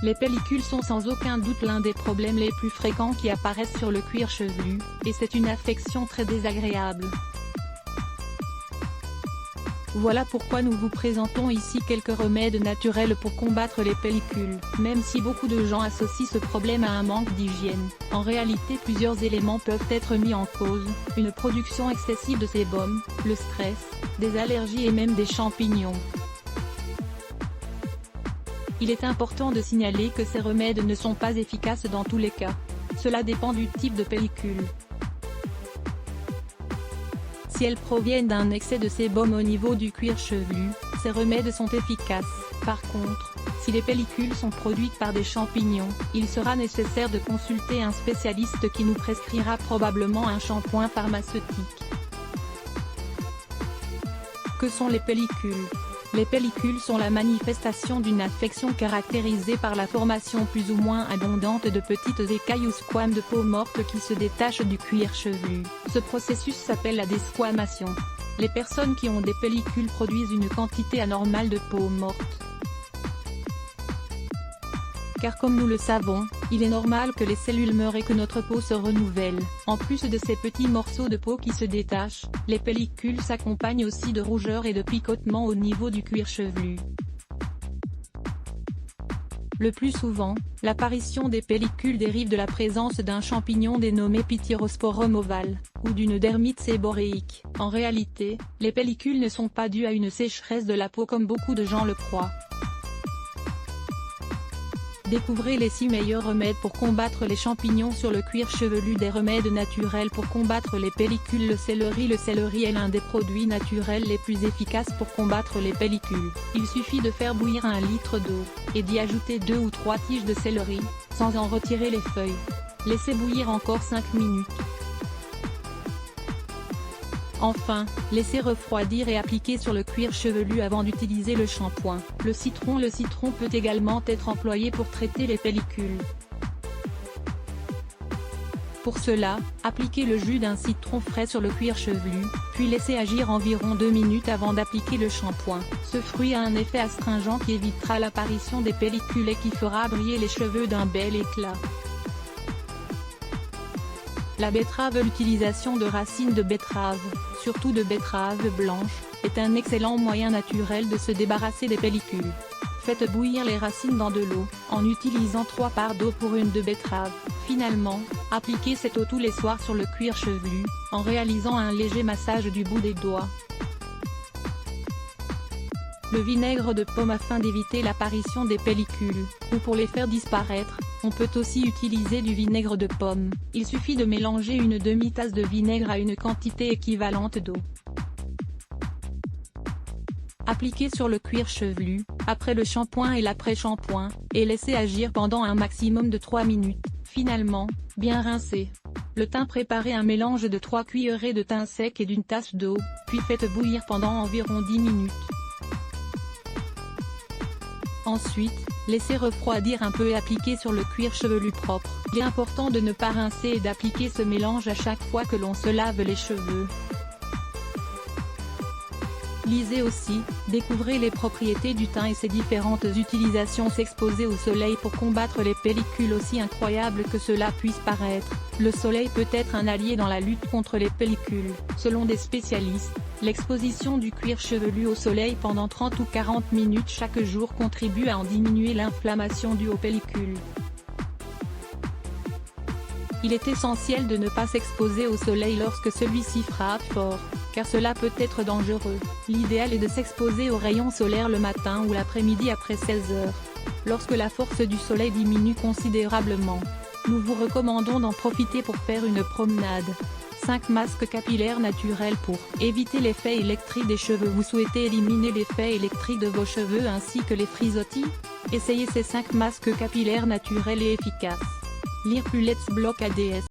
Les pellicules sont sans aucun doute l'un des problèmes les plus fréquents qui apparaissent sur le cuir chevelu, et c'est une affection très désagréable. Voilà pourquoi nous vous présentons ici quelques remèdes naturels pour combattre les pellicules. Même si beaucoup de gens associent ce problème à un manque d'hygiène, en réalité plusieurs éléments peuvent être mis en cause: une production excessive de sébum, le stress, des allergies et même des champignons. Il est important de signaler que ces remèdes ne sont pas efficaces dans tous les cas. Cela dépend du type de pellicule. Si elles proviennent d'un excès de sébum au niveau du cuir chevelu, ces remèdes sont efficaces. Par contre, si les pellicules sont produites par des champignons, il sera nécessaire de consulter un spécialiste qui nous prescrira probablement un shampoing pharmaceutique. Que sont les pellicules ? Les pellicules sont la manifestation d'une affection caractérisée par la formation plus ou moins abondante de petites écailles ou squames de peau morte qui se détachent du cuir chevelu. Ce processus s'appelle la desquamation. Les personnes qui ont des pellicules produisent une quantité anormale de peau morte. Car comme nous le savons, il est normal que les cellules meurent et que notre peau se renouvelle. En plus de ces petits morceaux de peau qui se détachent, les pellicules s'accompagnent aussi de rougeurs et de picotements au niveau du cuir chevelu. Le plus souvent, l'apparition des pellicules dérive de la présence d'un champignon dénommé Pityrosporum ovale, ou d'une dermite séboréique. En réalité, les pellicules ne sont pas dues à une sécheresse de la peau comme beaucoup de gens le croient. Découvrez les 6 meilleurs remèdes pour combattre les champignons sur le cuir chevelu. Des remèdes naturels pour combattre les pellicules. Le céleri est l'un des produits naturels les plus efficaces pour combattre les pellicules. Il suffit de faire bouillir 1 litre d'eau, et d'y ajouter 2 ou 3 tiges de céleri, sans en retirer les feuilles. Laissez bouillir encore 5 minutes. Enfin, laissez refroidir et appliquer sur le cuir chevelu avant d'utiliser le shampoing. Le citron peut également être employé pour traiter les pellicules. Pour cela, appliquez le jus d'un citron frais sur le cuir chevelu, puis laissez agir environ 2 minutes avant d'appliquer le shampoing. Ce fruit a un effet astringent qui évitera l'apparition des pellicules et qui fera briller les cheveux d'un bel éclat. La betterave. L'utilisation de racines de betterave, surtout de betterave blanche, est un excellent moyen naturel de se débarrasser des pellicules. Faites bouillir les racines dans de l'eau, en utilisant 3 parts d'eau pour une de betterave. Finalement, appliquez cette eau tous les soirs sur le cuir chevelu, en réalisant un léger massage du bout des doigts. Le vinaigre de pomme. Afin d'éviter l'apparition des pellicules, ou pour les faire disparaître, on peut aussi utiliser du vinaigre de pomme. Il suffit de mélanger une demi-tasse de vinaigre à une quantité équivalente d'eau. Appliquez sur le cuir chevelu, après le shampoing et l'après-shampoing, et laissez agir pendant un maximum de 3 minutes. Finalement, bien rincer. Le thym. Préparez un mélange de 3 cuillerées de thym sec et d'une tasse d'eau, puis faites bouillir pendant environ 10 minutes. Ensuite, laissez refroidir un peu et appliquez sur le cuir chevelu propre. Il est important de ne pas rincer et d'appliquer ce mélange à chaque fois que l'on se lave les cheveux. Lisez aussi, découvrez les propriétés du thym et ses différentes utilisations. S'exposer au soleil pour combattre les pellicules. Aussi incroyable que cela puisse paraître, le soleil peut être un allié dans la lutte contre les pellicules. Selon des spécialistes, l'exposition du cuir chevelu au soleil pendant 30 ou 40 minutes chaque jour contribue à en diminuer l'inflammation due aux pellicules. Il est essentiel de ne pas s'exposer au soleil lorsque celui-ci frappe fort, car cela peut être dangereux. L'idéal est de s'exposer aux rayons solaires le matin ou l'après-midi après 16 heures, lorsque la force du soleil diminue considérablement. Nous vous recommandons d'en profiter pour faire une promenade. 5 masques capillaires naturels pour éviter l'effet électrique des cheveux. Vous souhaitez éliminer l'effet électrique de vos cheveux ainsi que les frisottis? Essayez ces 5 masques capillaires naturels et efficaces. Lire plus. Let's Block ADS.